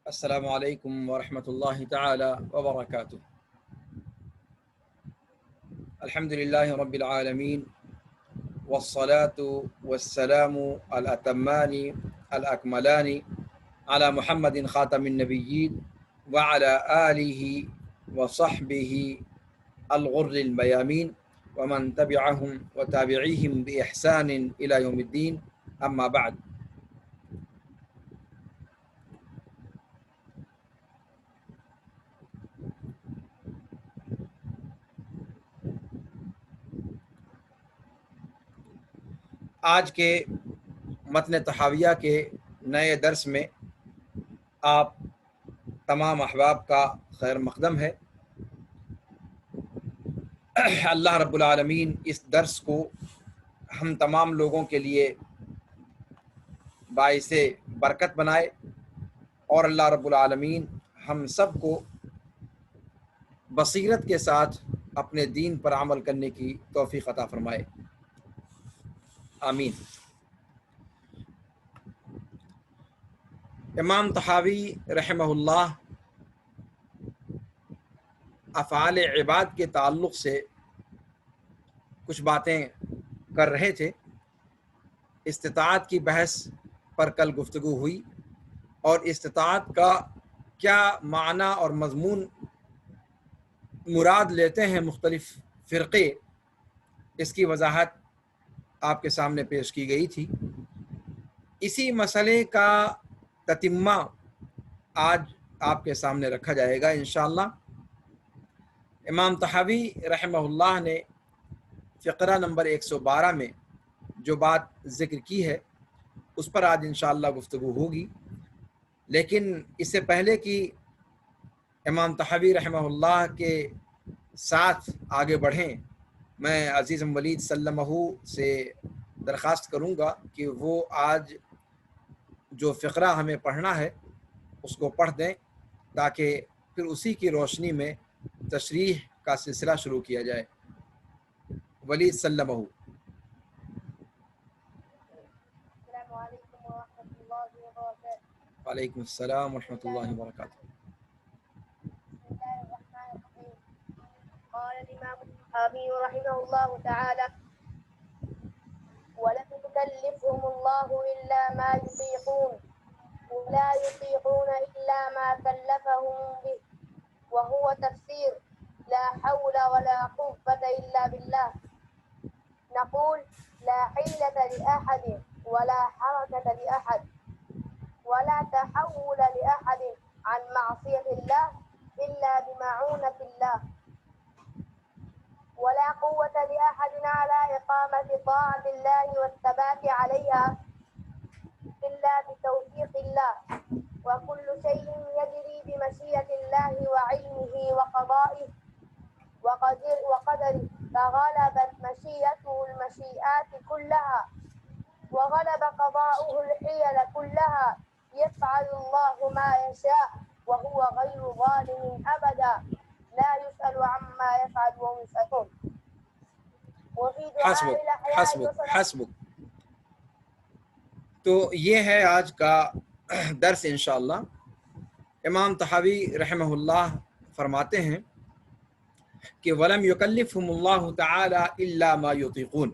السلام علیکم ورحمۃ اللہ تعالی وبرکاتہ۔ الحمد للہ رب العالمین والصلاة والسلام الأتمان الأكملان على محمد خاتم النبیین وعلى آلہ وصحبہ الغر المیامین ومن تبعهم وتابعیہم بإحسان إلى یوم الدین، اما بعد۔ آج کے متن طحاویہ کے نئے درس میں آپ تمام احباب کا خیر مقدم ہے۔ اللہ رب العالمین اس درس کو ہم تمام لوگوں کے لیے باعث برکت بنائے، اور اللہ رب العالمین ہم سب کو بصیرت کے ساتھ اپنے دین پر عمل کرنے کی توفیق عطا فرمائے، آمین۔ امام طحاوی رحمہ اللہ افعال عباد کے تعلق سے کچھ باتیں کر رہے تھے۔ استطاعت کی بحث پر کل گفتگو ہوئی، اور استطاعت کا کیا معنی اور مضمون مراد لیتے ہیں مختلف فرقے، اس کی وضاحت آپ کے سامنے پیش کی گئی تھی۔ اسی مسئلے کا تتمہ آج آپ کے سامنے رکھا جائے گا انشاءاللہ۔ امام طحاوی رحمہ اللہ نے فقرہ نمبر 112 میں جو بات ذکر کی ہے اس پر آج انشاءاللہ گفتگو ہوگی، لیکن اس سے پہلے کہ امام طحاوی رحمہ اللہ کے ساتھ آگے بڑھیں، میں عزیزم ولید سلمہ سے درخواست کروں گا کہ وہ آج جو فقرہ ہمیں پڑھنا ہے اس کو پڑھ دیں، تاکہ پھر اسی کی روشنی میں تشریح کا سلسلہ شروع کیا جائے۔ ولید سلمہ۔ السلام علیکم ورحمۃ اللہ وبرکاتہ۔ وعلیکم السلام ورحمۃ اللہ وبرکاتہ۔ بسم اللہ الرحمن الرحیم۔ قال الامام الطحاوی رحمہ اللہ تعالی: ولم يكلفهم الله إلا ما يطيقون ولا يطيقون إلا ما كلفهم به، وهو تفسير لا حول ولا قوة إلا بالله. نقول لا حيلة لأحد ولا حركة لأحد ولا تحول لأحد عن معصية الله إلا بمعونة الله، ولا قوة لأحد على إقامة طاعة الله والثبات عليها إلا بتوفيق الله، وكل شيء يجري بمشيئة الله وعلمه وقضائه وقدره، فغلبت مشيئته المشيئات كلها وغلب قضاؤه الحيل كلها، يفعل الله ما يشاء وهو غير ظالم أبدا، لا يسأل عما يفعل وهم يسألون. وفي دعاء الأحياء حسبک۔ تو یہ ہے آج کا درس انشاءاللہ۔ امام طحاوی رحمہ اللہ فرماتے ہیں کہ وَلَمْ يُكَلِّفْهُمُ اللَّهُ تَعَالَى إِلَّا مَا يُطِيقُونَ،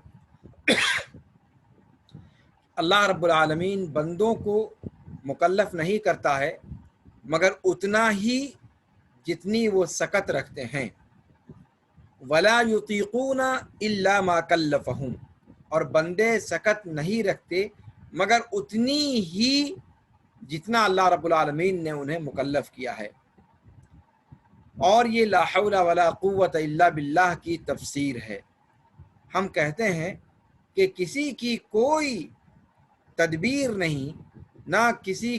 اللہ رب العالمین بندوں کو مکلف نہیں کرتا ہے مگر اتنا ہی جتنی وہ سکت رکھتے ہیں۔ وَلَا يُطِيقُونَ إِلَّا مَا كَلَّفَهُمْ، اور بندے سکت نہیں رکھتے مگر اتنی ہی جتنا اللہ رب العالمین نے انہیں مکلف کیا ہے۔ اور یہ لا حول ولا قوت الا باللہ کی تفسیر ہے۔ ہم کہتے ہیں کہ کسی کی کوئی تدبیر نہیں، نہ کسی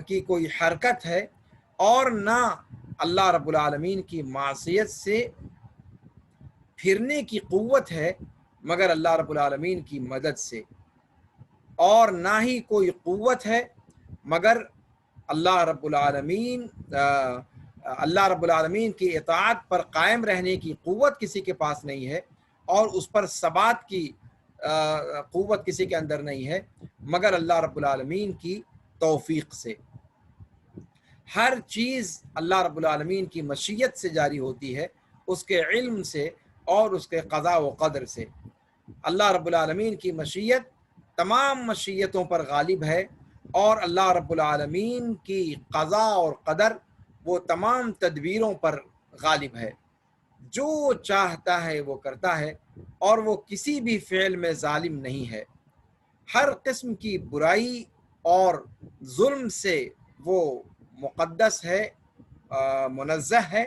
کی کوئی حرکت ہے، اور نہ اللہ رب العالمین کی معصیت سے پھرنے کی قوت ہے مگر اللہ رب العالمین کی مدد سے، اور نہ ہی کوئی قوت ہے مگر اللہ رب العالمین کی اطاعت پر قائم رہنے کی قوت کسی کے پاس نہیں ہے، اور اس پر ثبات کی قوت کسی کے اندر نہیں ہے مگر اللہ رب العالمین کی توفیق سے۔ ہر چیز اللہ رب العالمین کی مشیت سے جاری ہوتی ہے، اس کے علم سے اور اس کے قضاء و قدر سے۔ اللہ رب العالمین کی مشیت تمام مشیتوں پر غالب ہے، اور اللہ رب العالمین کی قضاء اور قدر وہ تمام تدبیروں پر غالب ہے۔ جو چاہتا ہے وہ کرتا ہے، اور وہ کسی بھی فعل میں ظالم نہیں ہے۔ ہر قسم کی برائی اور ظلم سے وہ مقدس ہے، منزہ ہے،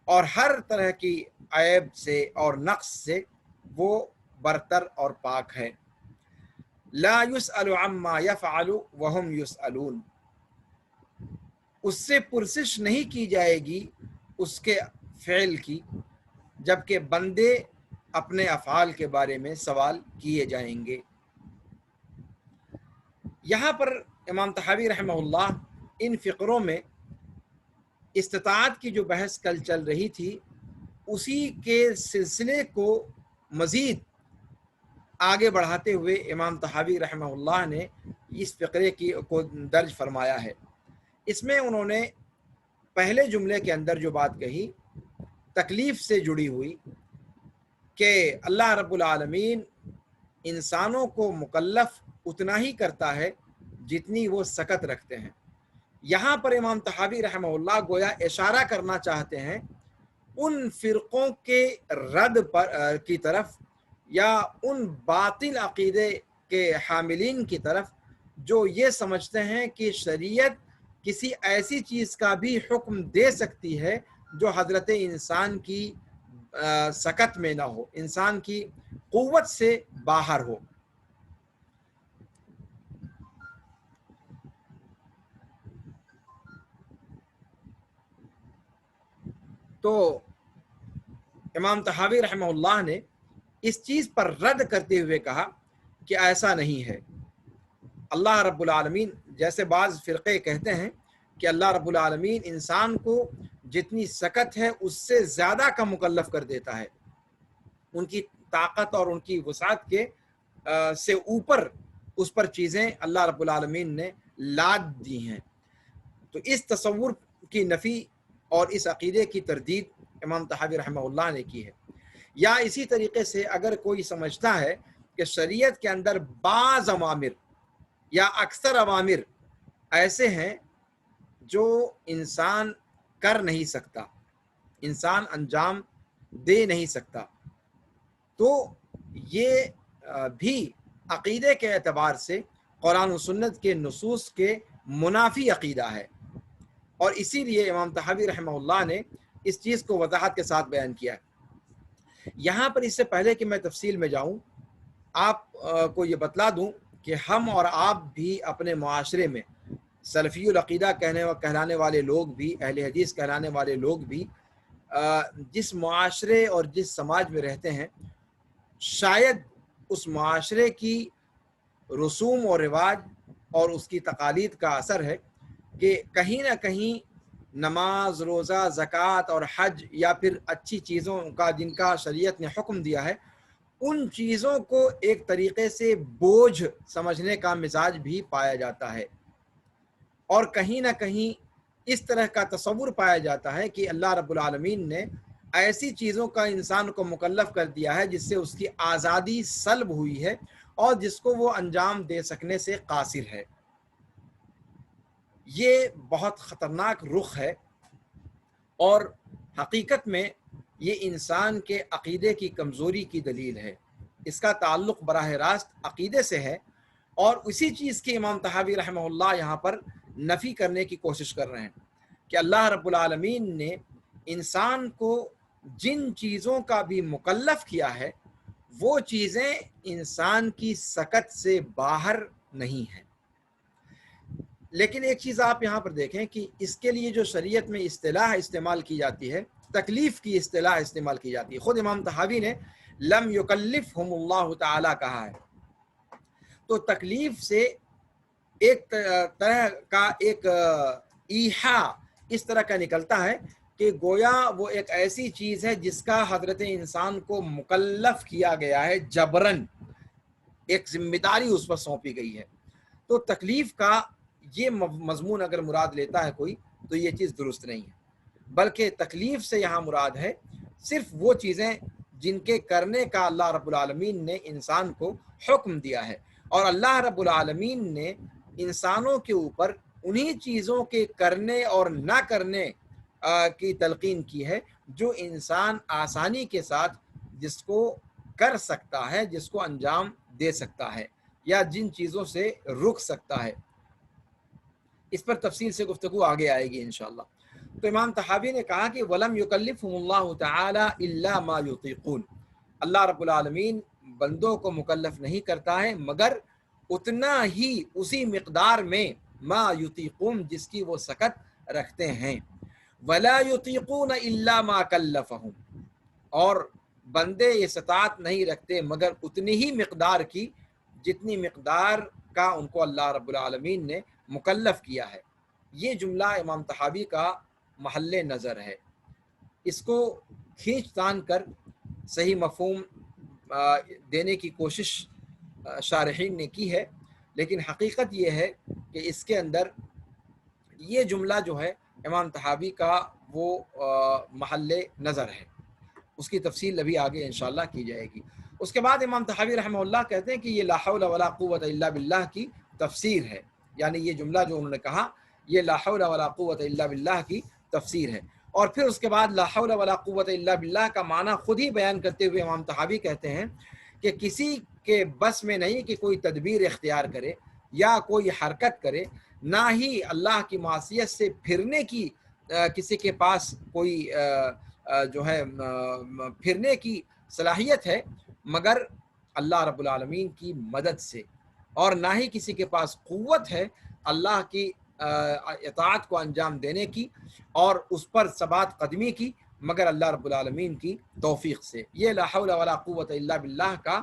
اور ہر طرح کی عیب سے اور نقص سے وہ برتر اور پاک ہے۔ لا يسأل عما يفعل وهم يسألون، اس سے پرسش نہیں کی جائے گی اس کے فعل کی، جبکہ بندے اپنے افعال کے بارے میں سوال کیے جائیں گے۔ یہاں پر امام طحاوی رحمہ اللہ ان فقروں میں استطاعت کی جو بحث کل چل رہی تھی، اسی کے سلسلے کو مزید آگے بڑھاتے ہوئے امام طحاوی رحمہ اللہ نے اس فقرے کو درج فرمایا ہے۔ اس میں انہوں نے پہلے جملے کے اندر جو بات کہی تکلیف سے جڑی ہوئی کہ اللہ رب العالمین انسانوں کو مکلف اتنا ہی کرتا ہے جتنی وہ سکت رکھتے ہیں، یہاں پر امام طحاوی رحمہ اللہ گویا اشارہ کرنا چاہتے ہیں ان فرقوں کے رد کی طرف، یا ان باطل عقیدے کے حاملین کی طرف جو یہ سمجھتے ہیں کہ شریعت کسی ایسی چیز کا بھی حکم دے سکتی ہے جو حضرت انسان کی سکت میں نہ ہو، انسان کی قوت سے باہر ہو۔ تو امام طحاوی رحمہ اللہ نے اس چیز پر رد کرتے ہوئے کہا کہ ایسا نہیں ہے۔ اللہ رب العالمین، جیسے بعض فرقے کہتے ہیں کہ اللہ رب العالمین انسان کو جتنی سکت ہے اس سے زیادہ کا مکلف کر دیتا ہے، ان کی طاقت اور ان کی وسعت کے سے اوپر اس پر چیزیں اللہ رب العالمین نے لاد دی ہیں۔ تو اس تصور کی نفی اور اس عقیدے کی تردید امام طحاوی رحمہ اللہ نے کی ہے۔ یا اسی طریقے سے اگر کوئی سمجھتا ہے کہ شریعت کے اندر بعض اوامر یا اکثر اوامر ایسے ہیں جو انسان کر نہیں سکتا، انسان انجام دے نہیں سکتا، تو یہ بھی عقیدے کے اعتبار سے قرآن و سنت کے نصوص کے منافی عقیدہ ہے، اور اسی لیے امام طحاوی رحمہ اللہ نے اس چیز کو وضاحت کے ساتھ بیان کیا ہے۔ یہاں پر اس سے پہلے کہ میں تفصیل میں جاؤں، آپ کو یہ بتلا دوں کہ ہم اور آپ بھی اپنے معاشرے میں سلفی العقیدہ کہلانے والے لوگ بھی، اہل حدیث کہلانے والے لوگ بھی، جس معاشرے اور جس سماج میں رہتے ہیں، شاید اس معاشرے کی رسوم و رواج اور اس کی تقالید کا اثر ہے کہ کہیں نہ کہیں نماز، روزہ، زکوٰۃ اور حج، یا پھر اچھی چیزوں کا جن کا شریعت نے حکم دیا ہے، ان چیزوں کو ایک طریقے سے بوجھ سمجھنے کا مزاج بھی پایا جاتا ہے، اور کہیں نہ کہیں اس طرح کا تصور پایا جاتا ہے کہ اللہ رب العالمین نے ایسی چیزوں کا انسان کو مکلف کر دیا ہے جس سے اس کی آزادی سلب ہوئی ہے اور جس کو وہ انجام دے سکنے سے قاصر ہے۔ یہ بہت خطرناک رخ ہے، اور حقیقت میں یہ انسان کے عقیدے کی کمزوری کی دلیل ہے۔ اس کا تعلق براہ راست عقیدے سے ہے، اور اسی چیز کی امام طحاوی رحمہ اللہ یہاں پر نفی کرنے کی کوشش کر رہے ہیں کہ اللہ رب العالمین نے انسان کو جن چیزوں کا بھی مکلف کیا ہے وہ چیزیں انسان کی سکت سے باہر نہیں ہیں۔ لیکن ایک چیز آپ یہاں پر دیکھیں کہ اس کے لیے جو شریعت میں اصطلاح استعمال کی جاتی ہے، تکلیف کی اصطلاح استعمال کی جاتی ہے۔ خود امام طحاوی نے لم یکلفہم اللہ تعالی کہا ہے، تو تکلیف سے ایک طرح کا ایک ایحا اس طرح کا نکلتا ہے کہ گویا وہ ایک ایسی چیز ہے جس کا حضرت انسان کو مکلف کیا گیا ہے جبرن، ایک ذمہ داری اس پر سونپی گئی ہے۔ تو تکلیف کا یہ مضمون اگر مراد لیتا ہے کوئی، تو یہ چیز درست نہیں ہے، بلکہ تکلیف سے یہاں مراد ہے صرف وہ چیزیں جن کے کرنے کا اللہ رب العالمین نے انسان کو حکم دیا ہے، اور اللہ رب العالمین نے انسانوں کے اوپر انہی چیزوں کے کرنے اور نہ کرنے کی تلقین کی ہے جو انسان آسانی کے ساتھ جس کو کر سکتا ہے، جس کو انجام دے سکتا ہے، یا جن چیزوں سے رک سکتا ہے۔ اس پر تفصیل سے گفتگو آگے آئے گی انشاءاللہ۔ تو امام طحاوی نے کہا کہ وَلَمْ يُكَلِّفْهُمُ اللَّهُ تَعَالَى إِلَّا مَا يُطِيقُونَ، اللہ رب العالمین بندوں کو مکلف نہیں کرتا ہے مگر اتنا ہی، اسی مقدار میں ما یطیقون جس کی وہ سکت رکھتے ہیں، وَلَا يُطِيقُونَ إِلَّا مَا كَلَّفَهُمْ، اور بندے استطاعت نہیں رکھتے مگر اتنی ہی مقدار کی جتنی مقدار کا ان کو اللہ رب العالمین نے مکلف کیا ہے۔ یہ جملہ امام طحاوی کا محل نظر ہے، اس کو کھینچ تان کر صحیح مفہوم دینے کی کوشش شارحین نے کی ہے، لیکن حقیقت یہ ہے کہ اس کے اندر یہ جملہ جو ہے امام طحاوی کا وہ محل نظر ہے، اس کی تفصیل ابھی آگے انشاءاللہ کی جائے گی۔ اس کے بعد امام طحاوی رحمہ اللہ کہتے ہیں کہ یہ لا حول ولا قوت الا باللہ کی تفسیر ہے، یعنی یہ جملہ جو انہوں نے کہا یہ لا حول ولا قوت الا باللہ کی تفسیر ہے۔ اور پھر اس کے بعد لا حول ولا قوت الا باللہ کا معنی خود ہی بیان کرتے ہوئے امام طحاوی کہتے ہیں کہ کسی کے بس میں نہیں کہ کوئی تدبیر اختیار کرے یا کوئی حرکت کرے، نہ ہی اللہ کی معصیت سے پھرنے کی کسی کے پاس کوئی جو ہے پھرنے کی صلاحیت ہے مگر اللہ رب العالمین کی مدد سے، اور نہ ہی کسی کے پاس قوت ہے اللہ کی اطاعت کو انجام دینے کی اور اس پر ثبات قدمی کی مگر اللہ رب العالمین کی توفیق سے۔ یہ لا حول ولا قوت الا باللہ کا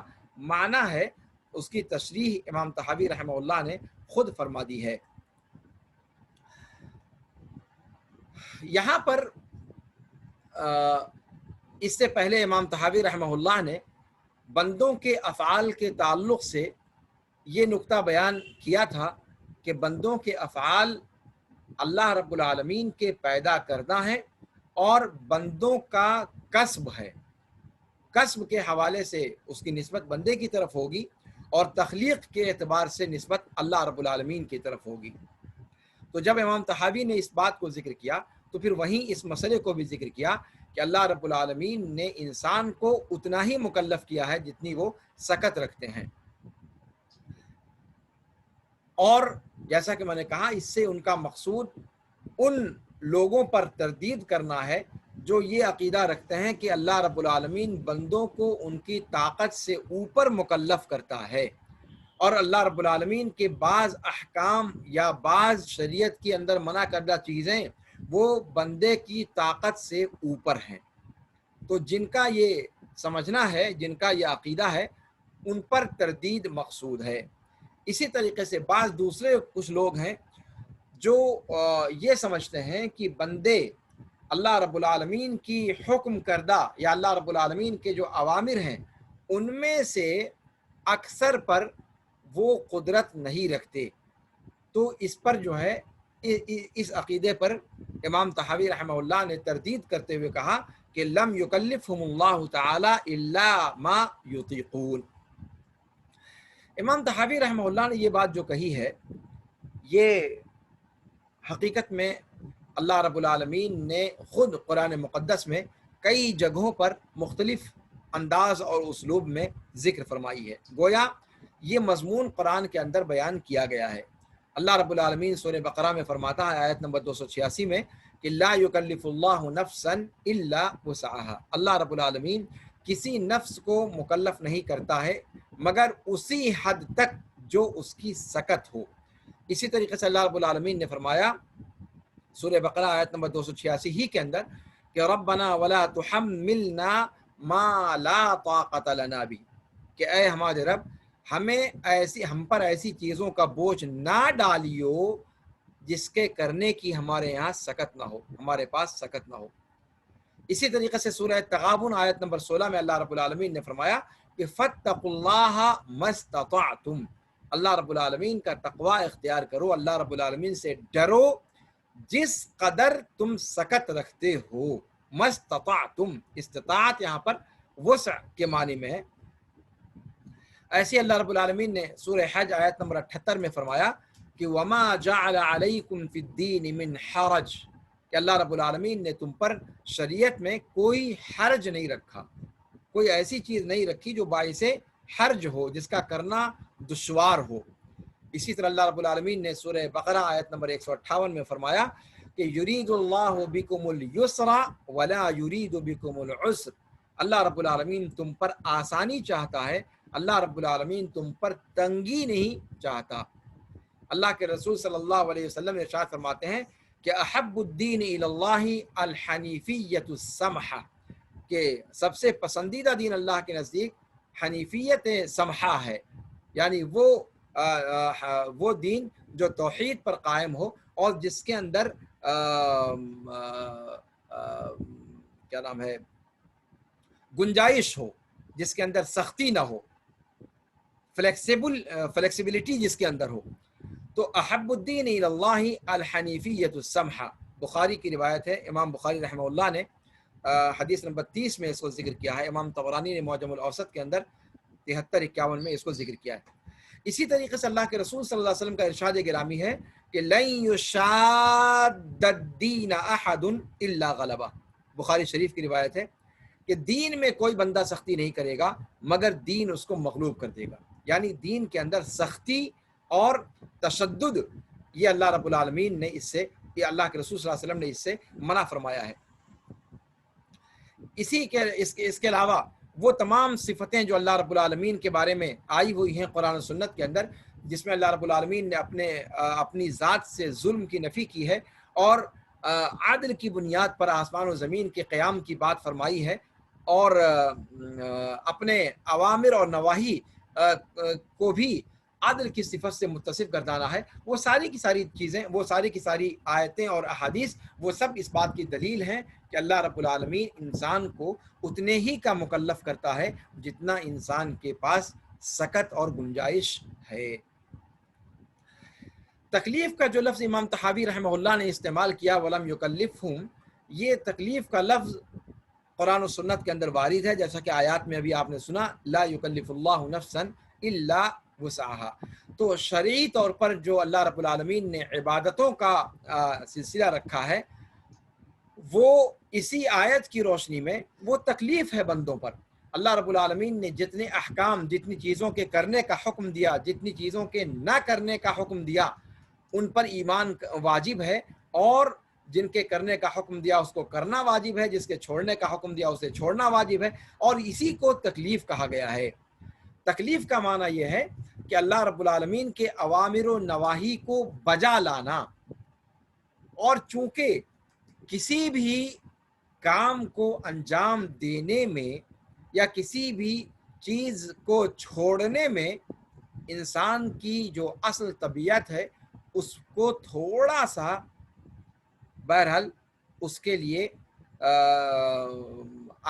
معنی ہے، اس کی تشریح امام طحاوی رحمہ اللہ نے خود فرما دی ہے۔ یہاں پر اس سے پہلے امام طحاوی رحمہ اللہ نے بندوں کے افعال کے تعلق سے یہ نقطہ بیان کیا تھا کہ بندوں کے افعال اللہ رب العالمین کے پیدا کردہ ہیں اور بندوں کا کسب ہے، کسب کے حوالے سے اس کی نسبت بندے کی طرف ہوگی اور تخلیق کے اعتبار سے نسبت اللہ رب العالمین کی طرف ہوگی۔ تو جب امام طحاوی نے اس بات کو ذکر کیا تو پھر وہیں اس مسئلے کو بھی ذکر کیا کہ اللہ رب العالمین نے انسان کو اتنا ہی مکلف کیا ہے جتنی وہ سکت رکھتے ہیں، اور جیسا کہ میں نے کہا اس سے ان کا مقصود ان لوگوں پر تردید کرنا ہے جو یہ عقیدہ رکھتے ہیں کہ اللہ رب العالمین بندوں کو ان کی طاقت سے اوپر مکلف کرتا ہے، اور اللہ رب العالمین کے بعض احکام یا بعض شریعت کے اندر منع کردہ چیزیں وہ بندے کی طاقت سے اوپر ہیں۔ تو جن کا یہ سمجھنا ہے، جن کا یہ عقیدہ ہے، ان پر تردید مقصود ہے۔ اسی طریقے سے بعض دوسرے کچھ لوگ ہیں جو یہ سمجھتے ہیں کہ بندے اللہ رب العالمین کی حکم کردہ یا اللہ رب العالمین کے جو اوامر ہیں ان میں سے اکثر پر وہ قدرت نہیں رکھتے۔ تو اس پر جو ہے اس عقیدے پر امام طحاوی رحمہ اللہ نے تردید کرتے ہوئے کہا کہ لم یکلفہم اللہ تعالی الا ما یطیقون۔ امام طحاوی رحمہ اللہ نے یہ بات جو کہی ہے یہ حقیقت میں اللہ رب العالمین نے خود قرآن مقدس میں کئی جگہوں پر مختلف انداز اور اسلوب میں ذکر فرمائی ہے، گویا یہ مضمون قرآن کے اندر بیان کیا گیا ہے۔ اللہ رب العالمین سورہ بقرہ میں فرماتا ہے آیت نمبر 286 میں کہ لا یکلف اللہ نفسا الا وسعها، اللہ رب العالمین کسی نفس کو مکلف نہیں کرتا ہے مگر اسی حد تک جو اس کی سکت ہو۔ اسی طریقے سے اللہ رب العالمین نے فرمایا سورہ بقرہ آیت نمبر 286 ہی کے اندر کہ ربنا ولا تحملنا ما لا طاقت لنا بھی، کہ اے ہمارے رب ہم پر ایسی چیزوں کا بوجھ نہ ڈالیو جس کے کرنے کی ہمارے یہاں سکت نہ ہو، ہمارے پاس سکت نہ ہو۔ اسی طریقے سے سورہ تغابن آیت نمبر 16 میں اللہ رب العالمین نے فرمایا کہ فاتقوا اللہ ما استطعتم، اللہ رب العالمین کا تقوی اختیار کرو، اللہ رب العالمین سے ڈرو جس قدر تم سکت رکھتے ہو، مستطعتم، استطاعت یہاں پر وسع کے معنی میں ہے۔ ایسے اللہ رب العالمین نے سورہ حج آیت نمبر 78 میں فرمایا کہ وما جعل علیکم فی الدین من حرج، کہ اللہ رب العالمین نے تم پر شریعت میں کوئی حرج نہیں رکھا، کوئی ایسی چیز نہیں رکھی جو باعث حرج ہو، جس کا کرنا دشوار ہو۔ اسی طرح اللہ رب العالمین نے سورہ بقرہ آیت نمبر 158 میں فرمایا کہ یرید اللہ بکم اليسر ولا یرید بکم العسر، اللہ رب العالمین تم پر آسانی چاہتا ہے، اللہ رب العالمین تم پر تنگی نہیں چاہتا۔ اللہ کے رسول صلی اللہ علیہ وسلم ارشاد فرماتے ہیں کہ احب الدین الی اللہ الحنیفیۃ السمحہ، کہ سب سے پسندیدہ دین اللہ کے نزدیک حنیفیت سمحہ ہے، یعنی وہ دین جو توحید پر قائم ہو اور جس کے اندر کیا نام ہے گنجائش ہو، جس کے اندر سختی نہ ہو، فلیکسیبلٹی جس کے اندر ہو۔ تو احب الدین الی اللہ الحنیفیۃ السمحہ، بخاری کی روایت ہے، امام بخاری رحمہ اللہ نے حدیث نمبر 30 میں اس کو ذکر کیا ہے، امام طبرانی نے معجم الاوسط کے اندر 73-51 میں اس کو ذکر کیا ہے۔ اسی طریقے سے اللہ کے رسول صلی اللہ علیہ وسلم کا ارشاد گرامی ہے کہ لن یشاد الدین احد الا غلبہ، بخاری شریف کی روایت ہے کہ دین میں کوئی بندہ سختی نہیں کرے گا مگر دین اس کو مغلوب کر دے گا، یعنی دین کے اندر سختی اور تشدد، یہ اللہ رب العالمین نے یہ اللہ کے رسول صلی اللہ علیہ وسلم نے اس سے منع فرمایا ہے۔ اس کے علاوہ وہ تمام صفتیں جو اللہ رب العالمین کے بارے میں آئی ہوئی ہیں قرآن و سنت کے اندر، جس میں اللہ رب العالمین نے اپنی ذات سے ظلم کی نفی کی ہے اور عدل کی بنیاد پر آسمان و زمین کے قیام کی بات فرمائی ہے، اور اپنے اوامر اور نواہی کو بھی عدل کی صفت سے متصف گردانا ہے، وہ ساری کی ساری چیزیں، وہ ساری کی ساری آیتیں اور احادیث، وہ سب اس بات کی دلیل ہیں کہ اللہ رب العالمین انسان کو اتنے ہی کا مکلف کرتا ہے جتنا انسان کے پاس سکت اور گنجائش ہے۔ تکلیف کا جو لفظ امام طحاوی رحمہ اللہ نے استعمال کیا وَلَمْ يُكَلِّفْهُمْ، یہ تکلیف کا لفظ قرآن و سنت کے اندر وارد ہے، جیسا کہ آیات میں ابھی آپ نے سنا لا يُكَلِّفُ اللَّهُ نَفْسًا إِلَّا وُسْعَهَا۔ تو شرعی طور پر جو اللہ رب العالمین نے عبادتوں کا سلسلہ رکھا ہے، وہ اسی آیت کی روشنی میں وہ تکلیف ہے بندوں پر۔ اللہ رب العالمین نے جتنے احکام، جتنی چیزوں کے کرنے کا حکم دیا، جتنی چیزوں کے نہ کرنے کا حکم دیا، ان پر ایمان واجب ہے، اور جن کے کرنے کا حکم دیا اس کو کرنا واجب ہے، جس کے چھوڑنے کا حکم دیا اسے چھوڑنا واجب ہے، اور اسی کو تکلیف کہا گیا ہے۔ تکلیف کا معنی یہ ہے کہ اللہ رب العالمین کے اوامر و نواہی کو بجا لانا، اور چونکہ کسی بھی کام کو انجام دینے میں یا کسی بھی چیز کو چھوڑنے میں انسان کی جو اصل طبیعت ہے اس کو تھوڑا سا بہرحال اس کے لیے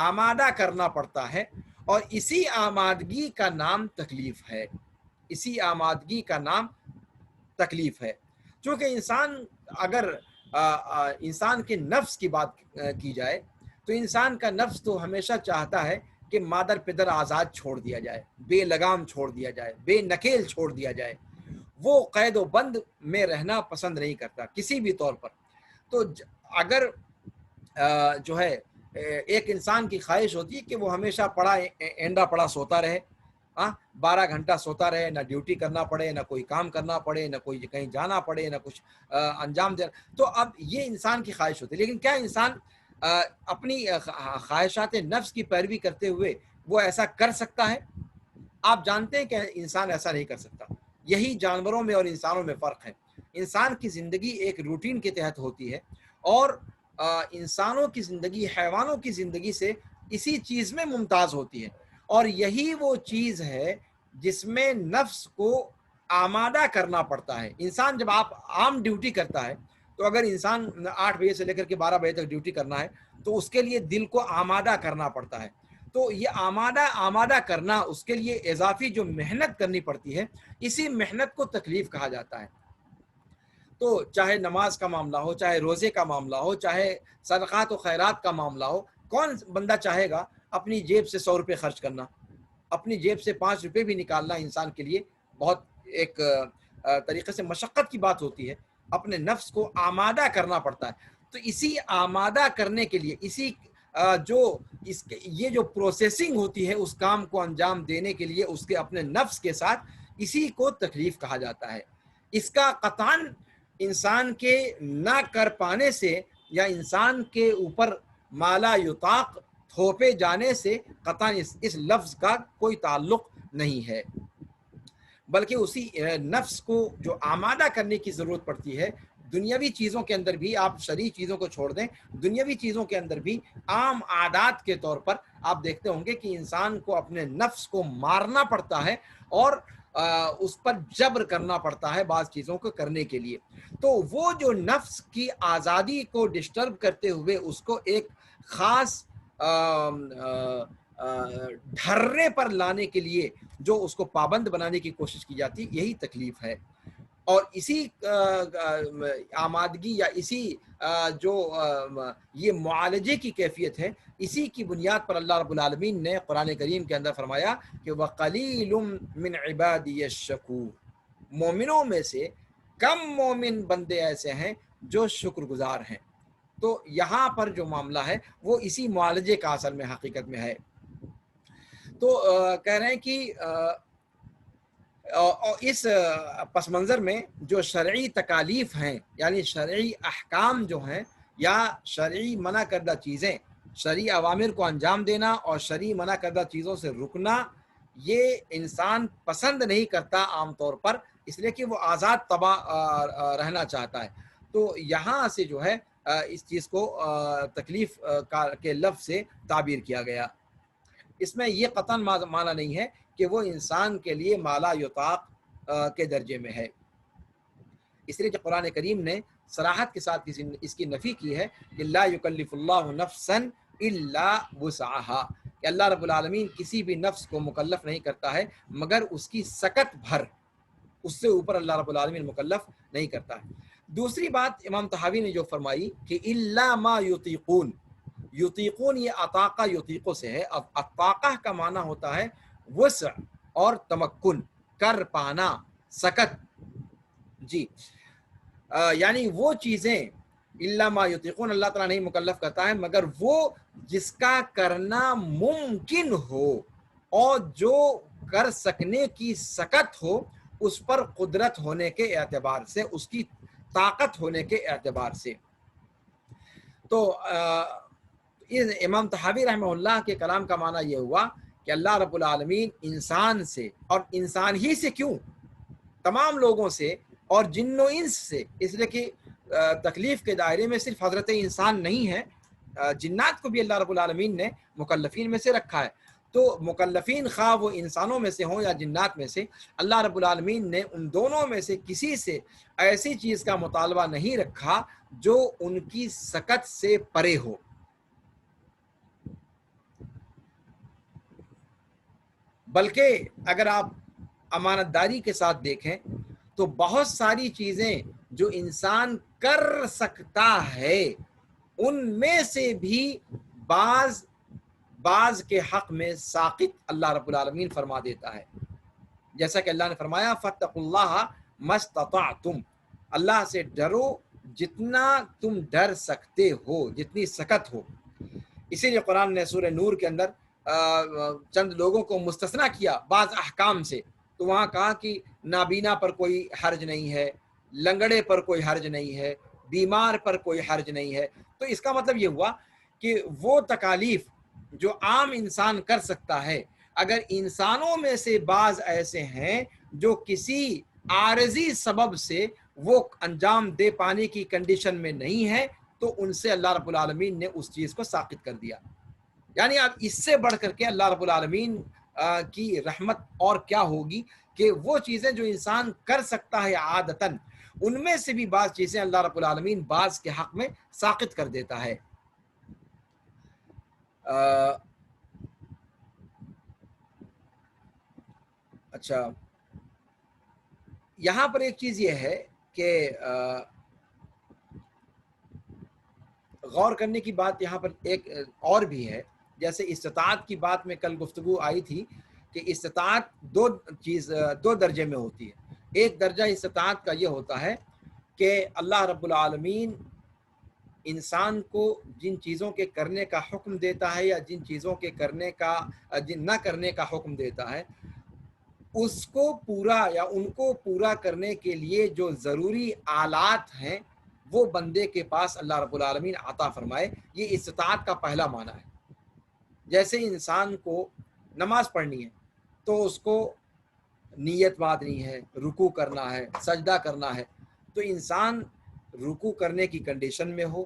آمادہ کرنا پڑتا ہے، اور اسی آمادگی کا نام تکلیف ہے، اسی آمادگی کا نام تکلیف ہے۔ چونکہ اگر انسان کے نفس کی بات کی جائے تو انسان کا نفس تو ہمیشہ چاہتا ہے کہ مادر پدر آزاد چھوڑ دیا جائے، بے لگام چھوڑ دیا جائے، بے نکیل چھوڑ دیا جائے، وہ قید و بند میں رہنا پسند نہیں کرتا کسی بھی طور پر۔ تو اگر جو ہے ایک انسان کی خواہش ہوتی ہے کہ وہ ہمیشہ اینڈا پڑا سوتا رہے، 12 گھنٹہ سوتا رہے، نہ ڈیوٹی کرنا پڑے، نہ کوئی کام کرنا پڑے، نہ کوئی کہیں جانا پڑے، نہ کچھ انجام دینا، تو اب یہ انسان کی خواہش ہوتی ہے۔ لیکن کیا انسان اپنی خواہشات نفس کی پیروی کرتے ہوئے وہ ایسا کر سکتا ہے؟ آپ جانتے ہیں کہ انسان ایسا نہیں کر سکتا۔ یہی جانوروں میں اور انسانوں میں فرق ہے۔ انسان کی زندگی ایک روٹین کے تحت ہوتی ہے، اور انسانوں کی زندگی حیوانوں کی زندگی سے اسی چیز میں ممتاز ہوتی ہے، اور یہی وہ چیز ہے جس میں نفس کو آمادہ کرنا پڑتا ہے۔ انسان جب آپ عام ڈیوٹی کرتا ہے، تو اگر انسان 8 بجے سے لے کر کے 12 بجے تک ڈیوٹی کرنا ہے تو اس کے لیے دل کو آمادہ کرنا پڑتا ہے۔ تو یہ آمادہ کرنا، اس کے لیے اضافی جو محنت کرنی پڑتی ہے، اسی محنت کو تکلیف کہا جاتا ہے۔ تو چاہے نماز کا معاملہ ہو، چاہے روزے کا معاملہ ہو، چاہے صدقات و خیرات کا معاملہ ہو، کون بندہ چاہے گا اپنی جیب سے 100 روپے خرچ کرنا؟ اپنی جیب سے 5 روپے بھی نکالنا انسان کے لیے بہت ایک طریقے سے مشقت کی بات ہوتی ہے، اپنے نفس کو آمادہ کرنا پڑتا ہے۔ تو اسی آمادہ کرنے کے لیے، اسی یہ جو پروسیسنگ ہوتی ہے اس کام کو انجام دینے کے لیے اس کے اپنے نفس کے ساتھ، اسی کو تکلیف کہا جاتا ہے۔ اس کا قطعاً انسان کے نہ کر پانے سے یا انسان کے اوپر مالا یطاق تھوپے جانے سے قطعاً اس لفظ کا کوئی تعلق نہیں ہے، بلکہ اسی نفس کو جو آمادہ کرنے کی ضرورت پڑتی ہے دنیاوی چیزوں کے اندر بھی۔ آپ شرعی چیزوں کو چھوڑ دیں، دنیاوی چیزوں کے اندر بھی عام عادات کے طور پر آپ دیکھتے ہوں گے کہ انسان کو اپنے نفس کو مارنا پڑتا ہے اور اس پر جبر کرنا پڑتا ہے بعض چیزوں کو کرنے کے لیے۔ تو وہ جو نفس کی آزادی کو ڈسٹرب کرتے ہوئے اس کو ایک خاص ڈھرے پر لانے کے لیے جو اس کو پابند بنانے کی کوشش کی جاتی، یہی تکلیف ہے۔ اور اسی آمادگی یا اسی جو یہ معالجے کی کیفیت ہے، اسی کی بنیاد پر اللہ رب العالمین نے قرآن کریم کے اندر فرمایا کہ وَقَلِيلٌ مِّنْ عِبَادِيَ الشَّكُورُ، مومنوں میں سے کم مومن بندے ایسے ہیں جو شکر گزار ہیں۔ تو یہاں پر جو معاملہ ہے وہ اسی معالجے کا اصل میں حقیقت میں ہے۔ تو کہہ رہے ہیں کہ اس پس منظر میں جو شرعی تکالیف ہیں، یعنی شرعی احکام جو ہیں یا شرعی منع کردہ چیزیں، شرعی اوامر کو انجام دینا اور شرعی منع کردہ چیزوں سے رکنا، یہ انسان پسند نہیں کرتا عام طور پر، اس لیے کہ وہ آزاد طبع رہنا چاہتا ہے۔ تو یہاں سے جو ہے اس چیز کو تکلیف کے لفظ سے تعبیر کیا گیا۔ اس میں یہ قطعاً معنی نہیں ہے کہ وہ انسان کے لیے مالا یطاق کے درجے میں ہے، اس لیے کہ قرآن کریم نے صراحت کے ساتھ اس کی نفی کی ہے کہ لا یکلف اللہ نفسا الا وسعها، کہ اللہ رب العالمین کسی بھی نفس کو مکلف نہیں کرتا ہے مگر اس کی سکت بھر، اس سے اوپر اللہ رب العالمین مکلف نہیں کرتا ہے۔ دوسری بات امام طحاوی نے جو فرمائی کہ الا ما یطیقون، یطیقون یہ اطاقہ یطیقوں سے ہے۔ اب اطاقہ کا معنی ہوتا ہے وسع اور تمکن، کر پانا، سکت، جی یعنی وہ چیزیں الا ما یطیقون اللہ تعالیٰ نہیں مکلف کرتا ہے مگر وہ جس کا کرنا ممکن ہو اور جو کر سکنے کی سکت ہو، اس پر قدرت ہونے کے اعتبار سے، اس کی طاقت ہونے کے اعتبار سے۔ تو امام طحاوی رحمہ اللہ کے کلام کا معنی یہ ہوا کہ اللہ رب العالمین انسان سے، اور انسان ہی سے کیوں، تمام لوگوں سے اور جن و انس سے، اس لیے کہ تکلیف کے دائرے میں صرف حضرت انسان نہیں ہے، جنات کو بھی اللہ رب العالمین نے مکلفین میں سے رکھا ہے۔ تو مکلفین خواہ وہ انسانوں میں سے ہوں یا جنات میں سے، اللہ رب العالمین نے ان دونوں میں سے کسی سے ایسی چیز کا مطالبہ نہیں رکھا جو ان کی سکت سے پرے ہو۔ بلکہ اگر آپ امانت داری کے ساتھ دیکھیں تو بہت ساری چیزیں جو انسان کر سکتا ہے ان میں سے بھی بعض کے حق میں ساقط اللہ رب العالمین فرما دیتا ہے، جیسا کہ اللہ نے فرمایا فاتقوا اللہ ما استطعتم، اللہ سے ڈرو جتنا تم ڈر سکتے ہو، جتنی سکت ہو۔ اسی لیے قرآن نے سورہ نور کے اندر چند لوگوں کو مستثنا کیا بعض احکام سے، تو وہاں کہا کہ نابینا پر کوئی حرج نہیں ہے، لنگڑے پر کوئی حرج نہیں ہے، بیمار پر کوئی حرج نہیں ہے۔ تو اس کا مطلب یہ ہوا کہ وہ تکالیف جو عام انسان کر سکتا ہے، اگر انسانوں میں سے بعض ایسے ہیں جو کسی عارضی سبب سے وہ انجام دے پانے کی کنڈیشن میں نہیں ہے، تو ان سے اللہ رب العالمین نے اس چیز کو ساقط کر دیا۔ یعنی اب اس سے بڑھ کر کے اللہ رب العالمین کی رحمت اور کیا ہوگی کہ وہ چیزیں جو انسان کر سکتا ہے عادتاً، ان میں سے بھی بعض چیزیں اللہ رب العالمین بعض کے حق میں ساقط کر دیتا ہے۔ اچھا، یہاں پر ایک چیز یہ ہے کہ غور کرنے کی بات یہاں پر ایک اور بھی ہے. جیسے استطاعت کی بات میں کل گفتگو آئی تھی کہ استطاعت دو درجے میں ہوتی ہے. ایک درجہ استطاعت کا یہ ہوتا ہے کہ اللہ رب العالمین انسان کو جن چیزوں کے کرنے کا حکم دیتا ہے یا جن چیزوں کے نہ کرنے کا حکم دیتا ہے اس کو پورا یا ان کو پورا کرنے کے لیے جو ضروری آلات ہیں وہ بندے کے پاس اللہ رب العالمین عطا فرمائے. یہ استطاعت کا پہلا معنی ہے. جیسے انسان کو نماز پڑھنی ہے تو اس کو نیت باندھنی ہے، رکوع کرنا ہے، سجدہ کرنا ہے، تو انسان رکوع کرنے کی کنڈیشن میں ہو،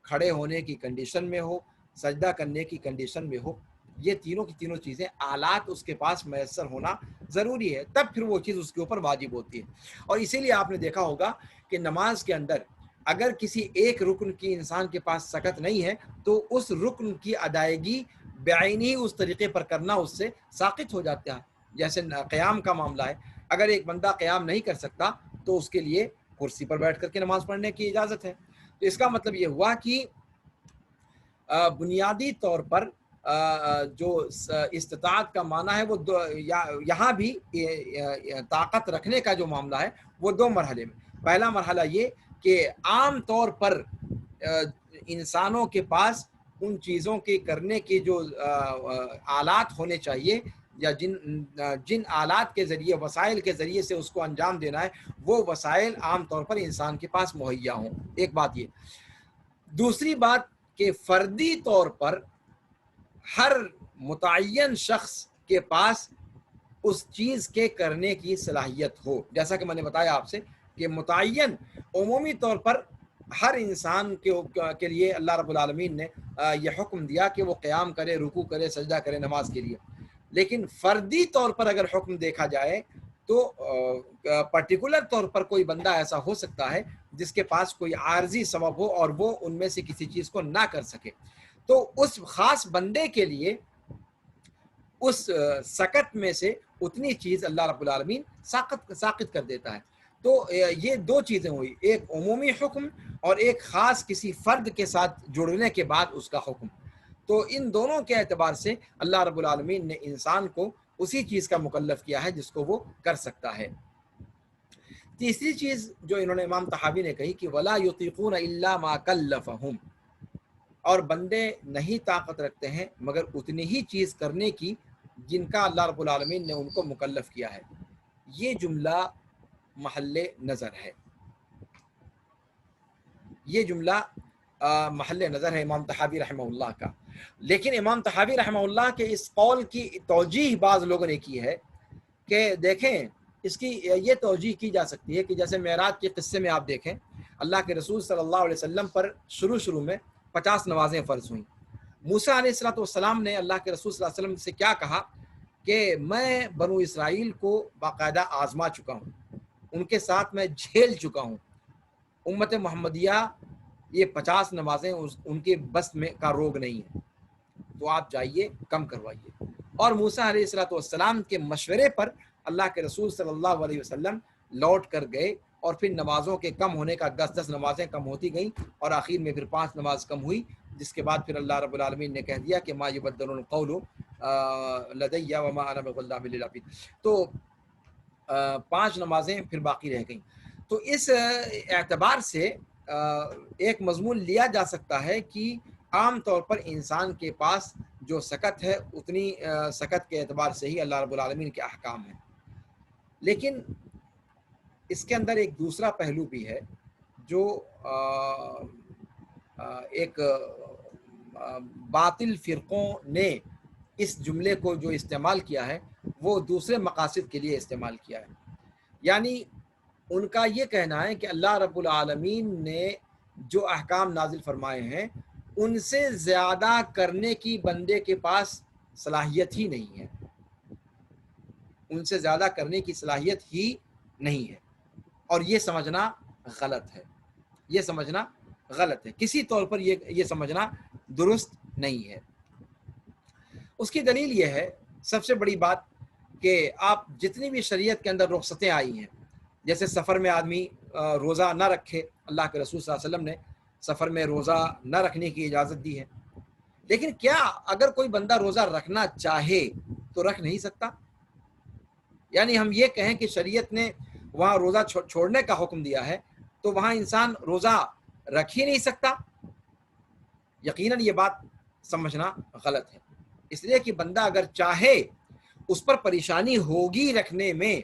کھڑے ہونے کی کنڈیشن میں ہو، سجدہ کرنے کی کنڈیشن میں ہو. یہ تینوں کی تینوں چیزیں آلات اس کے پاس میسر ہونا ضروری ہے، تب پھر وہ چیز اس کے اوپر واجب ہوتی ہے. اور اسی لیے آپ نے دیکھا ہوگا کہ نماز کے اندر اگر کسی ایک رکن کی انسان کے پاس سکت نہیں ہے تو اس رکن کی ادائیگی بعینی اس طریقے پر کرنا اس سے ساقط ہو جاتا ہے. جیسے قیام کا معاملہ ہے، اگر ایک بندہ قیام نہیں کر سکتا تو اس کے لیے کرسی پر بیٹھ کر کے نماز پڑھنے کی اجازت ہے. تو اس کا مطلب یہ ہوا کہ بنیادی طور پر جو استطاعت کا معنی ہے وہ یہاں بھی طاقت رکھنے کا جو معاملہ ہے وہ دو مرحلے میں. پہلا مرحلہ یہ کہ عام طور پر انسانوں کے پاس ان چیزوں کے کرنے کے جو آلات ہونے چاہیے یا جن آلات کے ذریعے، وسائل کے ذریعے سے اس کو انجام دینا ہے، وہ وسائل عام طور پر انسان کے پاس مہیا ہوں. ایک بات یہ. دوسری بات کہ فردی طور پر ہر متعین شخص کے پاس اس چیز کے کرنے کی صلاحیت ہو. جیسا کہ میں نے بتایا آپ سے کہ متعین عمومی طور پر ہر انسان کے لیے اللہ رب العالمین نے یہ حکم دیا کہ وہ قیام کرے، رکوع کرے، سجدہ کرے نماز کے لیے. لیکن فردی طور پر اگر حکم دیکھا جائے تو پرٹیکولر طور پر کوئی بندہ ایسا ہو سکتا ہے جس کے پاس کوئی عارضی سبب ہو اور وہ ان میں سے کسی چیز کو نہ کر سکے، تو اس خاص بندے کے لیے اس سکت میں سے اتنی چیز اللہ رب العالمین ساقط کر دیتا ہے. تو یہ دو چیزیں ہوئی، ایک عمومی حکم اور ایک خاص کسی فرد کے ساتھ جڑنے کے بعد اس کا حکم. تو ان دونوں کے اعتبار سے اللہ رب العالمین نے انسان کو اسی چیز کا مکلف کیا ہے جس کو وہ کر سکتا ہے. تیسری چیز جو انہوں نے امام طحاوی نے کہی کہ وَلَا يُطِيقُونَ إِلَّا مَا كَلَّفَهُمْ، اور بندے نہیں طاقت رکھتے ہیں مگر اتنی ہی چیز کرنے کی جن کا اللہ رب العالمین نے ان کو مکلف کیا ہے. یہ جملہ محل نظر ہے، یہ جملہ محل نظر ہے امام طحاوی رحمہ اللہ کا. لیکن امام طحاوی رحمہ اللہ کے اس قول کی توجیح بعض لوگوں نے کی ہے کہ دیکھیں اس کی یہ توجیح کی جا سکتی ہے کہ جیسے معراج کے قصے میں آپ دیکھیں اللہ کے رسول صلی اللہ علیہ وسلم پر شروع میں 50 نمازیں فرض ہوئیں. موسیٰ علیہ السلام نے اللہ کے رسول صلی اللہ علیہ وسلم سے کیا کہا کہ میں بنو اسرائیل کو باقاعدہ آزما چکا ہوں، ان کے ساتھ میں جھیل چکا ہوں، امت محمدیہ یہ 50 نمازیں ان کے بس میں کا روگ نہیں ہے، تو آپ جائیے کم کروائیے. اور موسیٰ علیہ السلام کے مشورے پر اللہ کے رسول صلی اللہ علیہ وسلم لوٹ کر گئے اور پھر نمازوں کے کم ہونے کا 10 نمازیں کم ہوتی گئیں اور آخر میں پھر 5 نماز کم ہوئی، جس کے بعد پھر اللہ رب العالمین نے کہہ دیا کہ ما یبدل القول لدی وما انا بظلام للعبید. تو 5 نمازیں پھر باقی رہ گئیں. تو اس اعتبار سے ایک مضمون لیا جا سکتا ہے کہ عام طور پر انسان کے پاس جو سکت ہے اتنی سکت کے اعتبار سے ہی اللہ رب العالمین کے احکام ہیں. لیکن اس کے اندر ایک دوسرا پہلو بھی ہے جو ایک باطل فرقوں نے اس جملے کو جو استعمال کیا ہے وہ دوسرے مقاصد کے لیے استعمال کیا ہے. یعنی ان کا یہ کہنا ہے کہ اللہ رب العالمین نے جو احکام نازل فرمائے ہیں ان سے زیادہ کرنے کی بندے کے پاس صلاحیت ہی نہیں ہے، ان سے زیادہ کرنے کی صلاحیت ہی نہیں ہے. اور یہ سمجھنا غلط ہے، یہ سمجھنا غلط ہے، کسی طور پر یہ سمجھنا درست نہیں ہے. اس کی دلیل یہ ہے سب سے بڑی بات کہ آپ جتنی بھی شریعت کے اندر رخصتیں آئی ہیں جیسے سفر میں آدمی روزہ نہ رکھے، اللہ کے رسول صلی اللہ علیہ وسلم نے سفر میں روزہ نہ رکھنے کی اجازت دی ہے، لیکن کیا اگر کوئی بندہ روزہ رکھنا چاہے تو رکھ نہیں سکتا؟ یعنی ہم یہ کہیں کہ شریعت نے وہاں روزہ چھوڑنے کا حکم دیا ہے تو وہاں انسان روزہ رکھ ہی نہیں سکتا؟ یقیناً یہ بات سمجھنا غلط ہے، اس لیے کہ بندہ اگر چاہے اس پر پریشانی ہوگی رکھنے میں،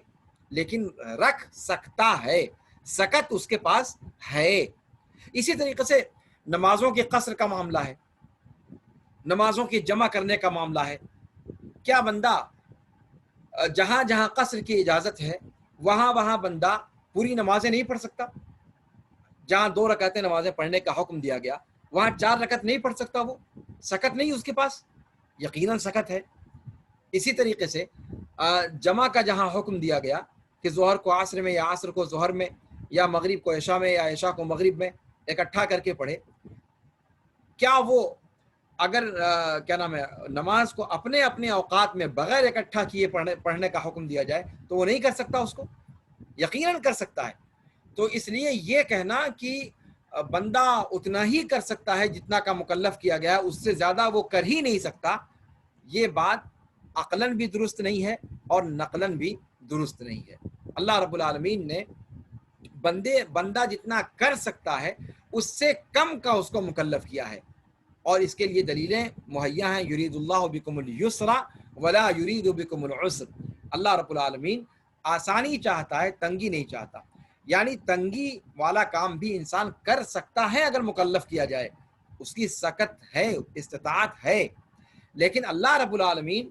لیکن رکھ سکتا ہے، سکت اس کے پاس ہے۔ اسی طریقے سے نمازوں کے قصر کا معاملہ ہے، نمازوں کی جمع کرنے کا معاملہ ہے۔ کیا بندہ جہاں جہاں قصر کی اجازت ہے وہاں وہاں بندہ پوری نمازیں نہیں پڑھ سکتا؟ جہاں 2 رکعتیں نمازیں پڑھنے کا حکم دیا گیا وہاں 4 رکعت نہیں پڑھ سکتا؟ وہ سکت نہیں اس کے پاس؟ یقیناً سکت ہے۔ اسی طریقے سے جمع کا جہاں حکم دیا گیا کہ ظہر کو عصر میں، یا عصر کو ظہر میں، یا مغرب کو عشاء میں، یا عشاء کو مغرب میں اکٹھا کر کے پڑھے، کیا وہ اگر نماز کو اپنے اپنے اوقات میں بغیر اکٹھا کیے پڑھنے کا حکم دیا جائے تو وہ نہیں کر سکتا اس کو؟ یقیناً کر سکتا ہے۔ تو اس لیے یہ کہنا کہ بندہ اتنا ہی کر سکتا ہے جتنا کا مکلف کیا گیا ہے، اس سے زیادہ وہ کر ہی نہیں سکتا، یہ بات عقلاً بھی درست نہیں ہے اور نقلاً بھی درست نہیں ہے۔ اللہ رب العالمین نے بندہ جتنا کر سکتا ہے اس سے کم کا اس کو مکلف کیا ہے، اور اس کے لیے دلیلیں مہیا ہیں۔ یرید اللہ بکم اليسر ولا یرید بکم العسر، اللہ رب العالمین آسانی چاہتا ہے، تنگی نہیں چاہتا۔ یعنی تنگی والا کام بھی انسان کر سکتا ہے اگر مکلف کیا جائے، اس کی سکت ہے، استطاعت ہے، لیکن اللہ رب العالمین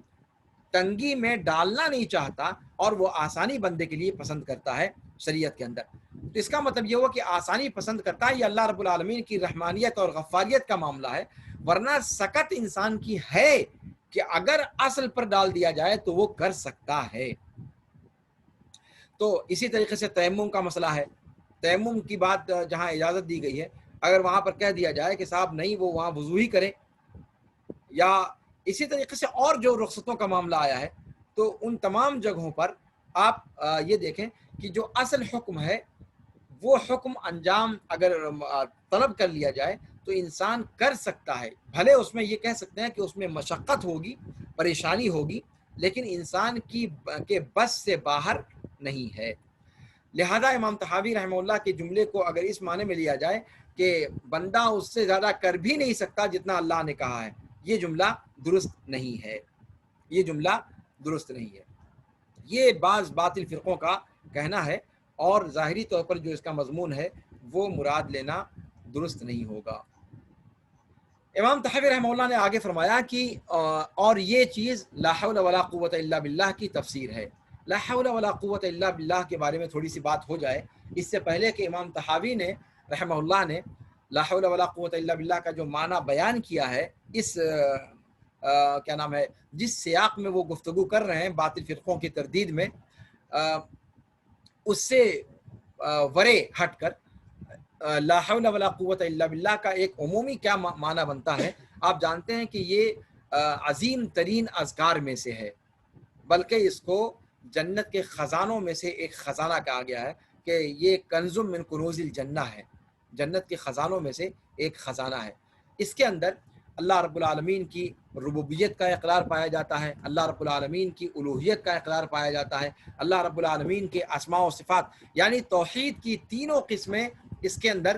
تنگی میں ڈالنا نہیں چاہتا اور وہ آسانی بندے کے لیے پسند کرتا ہے شریعت کے اندر۔ تو اس کا مطلب یہ ہوا کہ آسانی پسند کرتا ہے، یہ اللہ رب العالمین کی رحمانیت اور غفاریت کا معاملہ ہے، ورنہ سکت انسان کی ہے کہ اگر اصل پر ڈال دیا جائے تو وہ کر سکتا ہے۔ تو اسی طریقے سے تیمم کا مسئلہ ہے، تیمم کی بات جہاں اجازت دی گئی ہے، اگر وہاں پر کہہ دیا جائے کہ صاحب نہیں وہ وہاں وضو ہی کرے، یا اسی طریقے سے اور جو رخصتوں کا معاملہ آیا ہے، تو ان تمام جگہوں پر آپ یہ دیکھیں کہ جو اصل حکم ہے وہ حکم انجام اگر طلب کر لیا جائے تو انسان کر سکتا ہے، بھلے اس میں یہ کہہ سکتے ہیں کہ اس میں مشقت ہوگی، پریشانی ہوگی، لیکن انسان کے بس سے باہر نہیں ہے۔ لہذا امام طحاوی رحمہ اللہ کے جملے کو اگر اس معنی میں لیا جائے کہ بندہ اس سے زیادہ کر بھی نہیں سکتا جتنا اللہ نے کہا ہے، یہ جملہ درست نہیں ہے، یہ جملہ درست نہیں ہے۔ یہ بعض باطل فرقوں کا کہنا ہے، اور ظاہری طور پر جو اس کا مضمون ہے وہ مراد لینا درست نہیں ہوگا۔ امام طحاوی رحمہ اللہ نے آگے فرمایا کہ اور یہ چیز لا حول ولا قوت الا باللہ کی تفسیر ہے۔ لا حول ولا قوت الا باللہ کے بارے میں تھوڑی سی بات ہو جائے، اس سے پہلے کہ امام طحاوی نے رحمہ اللہ نے لا حول ولا قوت الا باللہ کا جو معنی بیان کیا ہے، اس جس سیاق میں وہ گفتگو کر رہے ہیں باطل فرقوں کی تردید میں، اس سے ورے ہٹ کر لا حول ولا قوت الا باللہ کا ایک عمومی کیا معنی بنتا ہے۔ آپ جانتے ہیں کہ یہ عظیم ترین اذکار میں سے ہے، بلکہ اس کو جنت کے خزانوں میں سے ایک خزانہ کہا گیا ہے کہ یہ کنز من کنوز الجنہ ہے، جنت کے خزانوں میں سے ایک خزانہ ہے۔ اس کے اندر اللہ رب العالمین کی ربوبیت کا اقرار پایا جاتا ہے، اللہ رب العالمین کی الوہیت کا اقرار پایا جاتا ہے، اللہ رب العالمین کے اسماء و صفات یعنی توحید کی تینوں قسمیں اس کے اندر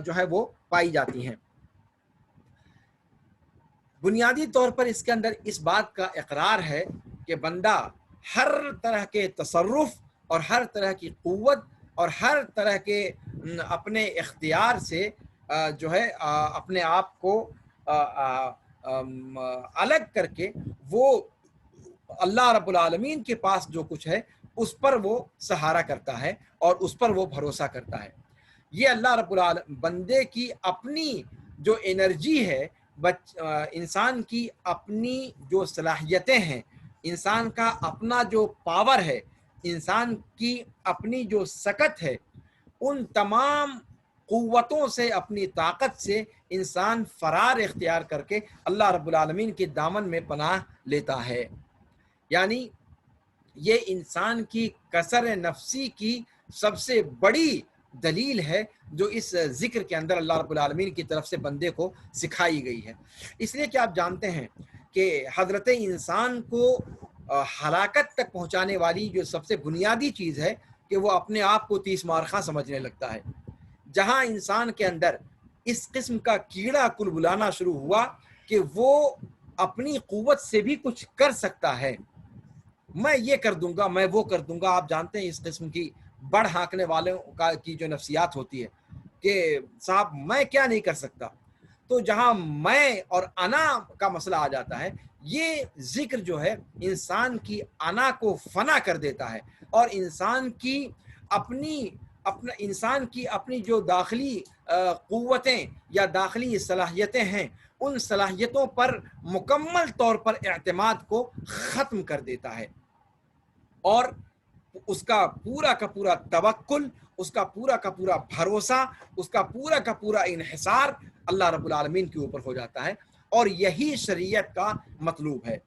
جو ہے وہ پائی جاتی ہیں۔ بنیادی طور پر اس کے اندر اس بات کا اقرار ہے کہ بندہ ہر طرح کے تصرف اور ہر طرح کی قوت اور ہر طرح کے اپنے اختیار سے جو ہے اپنے آپ کو الگ کر کے وہ اللہ رب العالمین کے پاس جو کچھ ہے اس پر وہ سہارا کرتا ہے اور اس پر وہ بھروسہ کرتا ہے۔ یہ اللہ رب العالمین بندے کی اپنی جو انرجی ہے، انسان کی اپنی جو صلاحیتیں ہیں، انسان کا اپنا جو پاور ہے، انسان کی اپنی جو سکت ہے، ان تمام قوتوں سے، اپنی طاقت سے انسان فرار اختیار کر کے اللہ رب العالمین کے دامن میں پناہ لیتا ہے۔ یعنی یہ انسان کی کسر نفسی کی سب سے بڑی دلیل ہے جو اس ذکر کے اندر اللہ رب العالمین کی طرف سے بندے کو سکھائی گئی ہے۔ اس لیے کہ آپ جانتے ہیں کہ حضرت انسان کو ہلاکت تک پہنچانے والی جو سب سے بنیادی چیز ہے کہ وہ اپنے آپ کو تیس مارخاں سمجھنے لگتا ہے۔ جہاں انسان کے اندر اس قسم کا کیڑا کل بلانا شروع ہوا کہ وہ اپنی قوت سے بھی کچھ کر سکتا ہے، میں یہ کر دوں گا، میں وہ کر دوں گا۔ آپ جانتے ہیں اس قسم کی بڑھ ہانکنے والوں کی جو نفسیات ہوتی ہے کہ صاحب میں کیا نہیں کر سکتا، تو جہاں میں اور انا کا مسئلہ آ جاتا ہے، یہ ذکر جو ہے انسان کی انا کو فنا کر دیتا ہے، اور انسان کی اپنی جو داخلی قوتیں یا داخلی صلاحیتیں ہیں، ان صلاحیتوں پر مکمل طور پر اعتماد کو ختم کر دیتا ہے، اور اس کا پورا توکل، اس کا پورا بھروسہ، اس کا پورا انحصار اللہ رب العالمین کے اوپر ہو جاتا ہے، اور یہی شریعت کا مطلوب ہے۔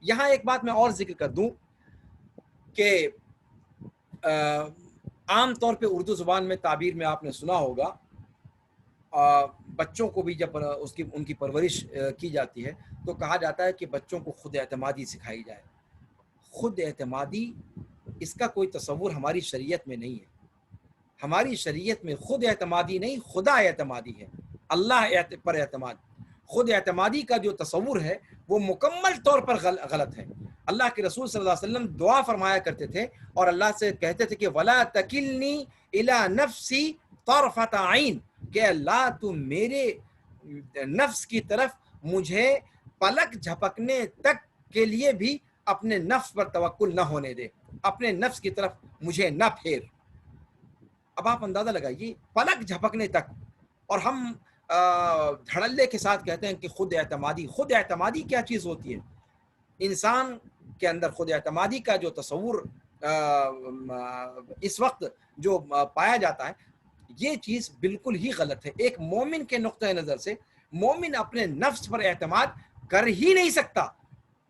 یہاں ایک بات میں اور ذکر کر دوں کہ عام طور پہ اردو زبان میں تعبیر میں آپ نے سنا ہوگا، بچوں کو بھی جب ان کی پرورش کی جاتی ہے تو کہا جاتا ہے کہ بچوں کو خود اعتمادی سکھائی جائے۔ خود اعتمادی، اس کا کوئی تصور ہماری شریعت میں نہیں ہے۔ ہماری شریعت میں خود اعتمادی نہیں، خدا اعتمادی ہے، اللہ پر اعتماد۔ خود اعتمادی کا جو تصور ہے وہ مکمل طور پر غلط ہے۔ اللہ کے رسول صلی اللہ علیہ وسلم دعا فرمایا کرتے تھے اور اللہ سے کہتے تھے کہ وَلَا تَكِلْنِي إِلَى نَفْسِي طَرْفَةَ عَيْن، کہ اللہ تو میرے نفس کی طرف مجھے پلک جھپکنے تک کے لیے بھی اپنے نفس پر توکل نہ ہونے دے، اپنے نفس کی طرف مجھے نہ پھیر۔ اب آپ اندازہ لگائیے، پلک جھپکنے تک، اور ہم دھڑلے کے ساتھ کہتے ہیں کہ خود اعتمادی۔ خود اعتمادی کیا چیز ہوتی ہے؟ انسان کے اندر خود اعتمادی کا جو تصور اس وقت جو پایا جاتا ہے، یہ چیز بالکل ہی غلط ہے۔ ایک مومن کے نقطۂ نظر سے مومن اپنے نفس پر اعتماد کر ہی نہیں سکتا۔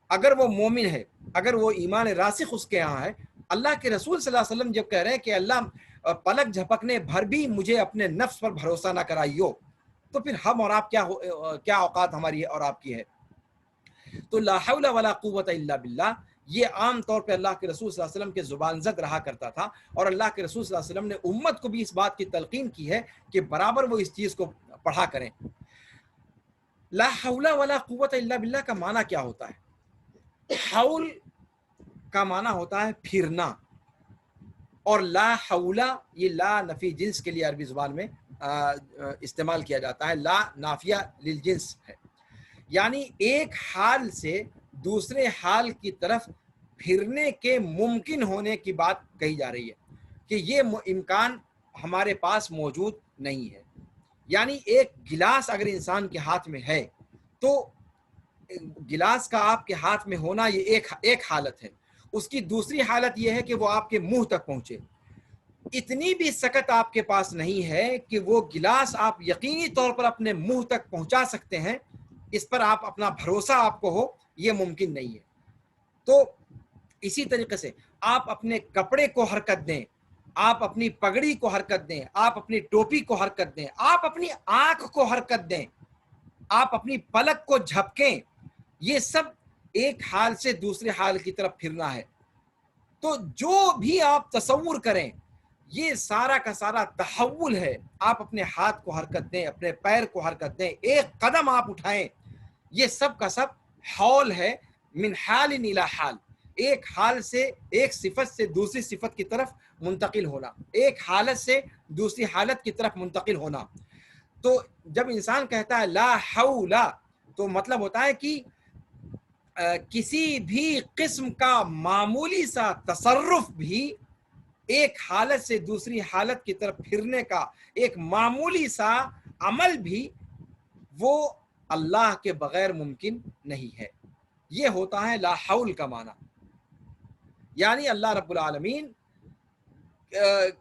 اگر وہ مومن ہے، اگر وہ ایمان راسخ اس کے یہاں ہے، اللہ کے رسول صلی اللہ علیہ وسلم جب کہہ رہے ہیں کہ اللہ پلک جھپکنے بھر بھی مجھے اپنے نفس پر بھروسہ نہ کرائیو، تو پھر ہم اور آپ کیا اوقات ہماری اور آپ کی ہے؟ تو لا حول ولا قوت الا باللہ یہ عام طور پہ اللہ کے رسول صلی اللہ علیہ وسلم کے زبان زد رہا کرتا تھا، اور اللہ کے رسول صلی اللہ علیہ وسلم نے امت کو بھی اس بات کی تلقین کی ہے کہ برابر وہ اس چیز کو پڑھا کریں۔ لا حول ولا قوت الا باللہ کا معنی کیا ہوتا ہے؟ حول کا معنی ہوتا ہے پھرنا، اور لا حول یہ لا نفی جنس کے لیے عربی زبان میں استعمال کیا جاتا ہے، لا نافیہ للجنس ہے، یعنی ایک حال سے دوسرے حال کی طرف پھرنے کے ممکن ہونے کی بات کہی جا رہی ہے کہ یہ امکان ہمارے پاس موجود نہیں ہے۔ یعنی ایک گلاس اگر انسان کے ہاتھ میں ہے تو گلاس کا آپ کے ہاتھ میں ہونا یہ ایک حالت ہے، اس کی دوسری حالت یہ ہے کہ وہ آپ کے منہ تک پہنچے۔ اتنی بھی سکت آپ کے پاس نہیں ہے کہ وہ گلاس آپ یقینی طور پر اپنے منہ تک پہنچا سکتے ہیں، اس پر آپ اپنا بھروسہ آپ کو ہو، یہ ممکن نہیں ہے۔ تو اسی طریقے سے آپ اپنے کپڑے کو حرکت دیں، آپ اپنی پگڑی کو حرکت دیں، آپ اپنی ٹوپی کو حرکت دیں، آپ اپنی آنکھ کو حرکت دیں، آپ اپنی پلک کو جھپکیں، یہ سب ایک حال سے دوسرے حال کی طرف پھرنا ہے۔ تو جو بھی آپ تصور کریں یہ سارا کا سارا تحول ہے۔ آپ اپنے ہاتھ کو حرکت دیں، اپنے پیر کو حرکت دیں، ایک قدم آپ اٹھائیں، یہ سب کا سب حول ہے، من حال الی حال، ایک حال سے ایک صفت سے دوسری صفت کی طرف منتقل ہونا، ایک حالت سے دوسری حالت کی طرف منتقل ہونا۔ تو جب انسان کہتا ہے لا حول، تو مطلب ہوتا ہے کہ کسی بھی قسم کا معمولی سا تصرف بھی، ایک حالت سے دوسری حالت کی طرف پھرنے کا ایک معمولی سا عمل بھی، وہ اللہ کے بغیر ممکن نہیں ہے۔ یہ ہوتا ہے لا حول کا معنی، یعنی اللہ رب العالمین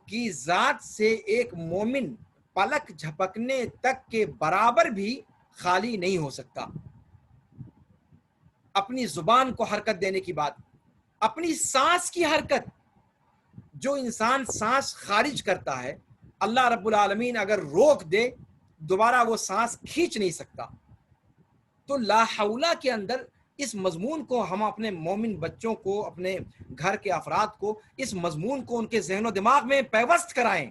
کی ذات سے ایک مومن پلک جھپکنے تک کے برابر بھی خالی نہیں ہو سکتا۔ اپنی زبان کو حرکت دینے کی بات، اپنی سانس کی حرکت، جو انسان سانس خارج کرتا ہے اللہ رب العالمین اگر روک دے دوبارہ وہ سانس کھینچ نہیں سکتا. تو لا حولہ کے اندر اس مضمون کو ہم اپنے مومن بچوں کو، اپنے گھر کے افراد کو اس مضمون کو ان کے ذہن و دماغ میں پیوست کرائیں